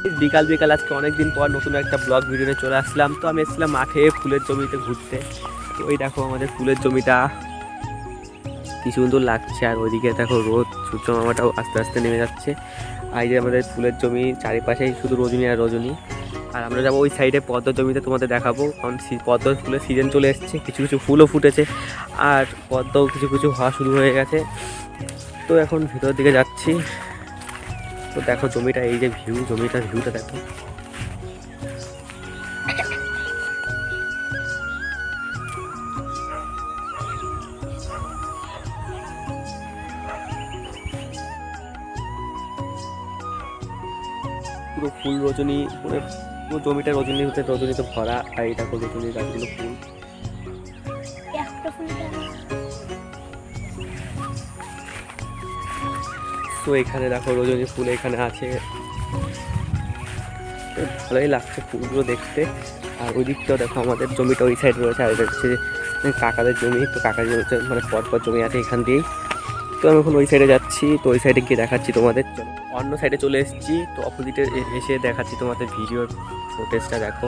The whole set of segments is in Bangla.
বিকাল বিকাল আজকে অনেকদিন পর নতুন একটা ব্লগ ভিডিও নিয়ে চলে আসলাম। তো আমি এসেছিলাম মাঠে ফুলের জমিতে ঘুরতে। তো ওই দেখো আমাদের ফুলের জমিটা কি সুন্দর লাগছে, আর ওইদিকে দেখো রোদ সূর্য মামাটাও আস্তে আস্তে নেমে যাচ্ছে। আর এই যে আমাদের ফুলের জমি চারিপাশেই শুধু রজনী আর রজনী। আর আমরা যাবো ওই সাইডে পদ্ম জমিতে, তোমাদের দেখাবো, কারণ পদ্ম ফুলের সিজন চলে এসছে, কিছু কিছু ফুলও ফুটেছে আর পদ্মও কিছু কিছু হওয়া শুরু হয়ে গেছে। তো এখন ভিতরের দিকে যাচ্ছি। তো দেখো জমিটা, এই যে জমিটার ভিউটা দেখো। পুরো ফুল রজনী, পুরো পুরো জমিটা রজনীতে ভরা। আর এই দেখো রজনীর গাছগুলো ফুল। তো এখানে দেখো রজনী ফুল এখানে আছে, ভালোই লাগছে ফুলগুলো দেখতে। আর ওই দিকটাও দেখো আমাদের জমিটা ওই সাইড রয়েছে, আর এটা হচ্ছে কাকাদের জমি। তো কাকার জমিতে মানে পরপর জমি আছে এখান দিয়েই। তো আমি এখন ওই সাইডে যাচ্ছি, তো ওই সাইডে গিয়ে দেখাচ্ছি তোমাদের। অন্য সাইডে চলে এসেছি, তো অপোজিটে এসে দেখাচ্ছি তোমাদের ভিডিওর ফুটেজটা। দেখো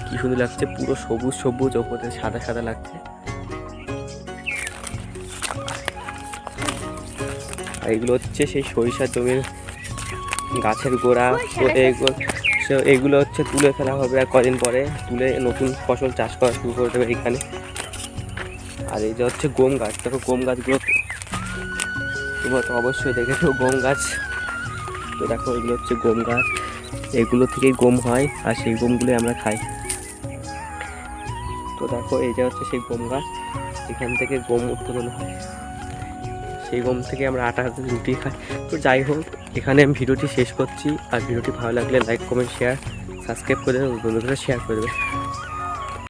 কি সুন্দর লাগছে, পুরো সবুজ সবুজ, ওপরে সাদা সাদা লাগছে। আর এগুলো হচ্ছে সেই সরিষার জমির গাছের গোড়া। তো এগুলো হচ্ছে তুলে ফেলা হবে, আর কদিন পরে তুলে নতুন ফসল চাষ করা শুরু করে দেবে এখানে। আর এই যে হচ্ছে গম গাছ, দেখো গম গাছগুলো তোমরা তো অবশ্যই দেখেছো গম গাছ। তো দেখো এগুলো হচ্ছে গম গাছ, এগুলো থেকেই গম হয় আর সেই গমগুলোই আমরা খাই। তো দেখো এই যে হচ্ছে সেই গম গাছ, এখান থেকে গম উৎপাদন হয়, সেই গম থেকে আমরা আটা রুটি খাই। তো যাই হোক, এখানে আমি ভিডিওটি শেষ করছি। আর ভিডিওটি ভালো লাগলে লাইক কমেন্ট শেয়ার সাবস্ক্রাইব করে দেবে, বন্ধুদের শেয়ার করে দেবে।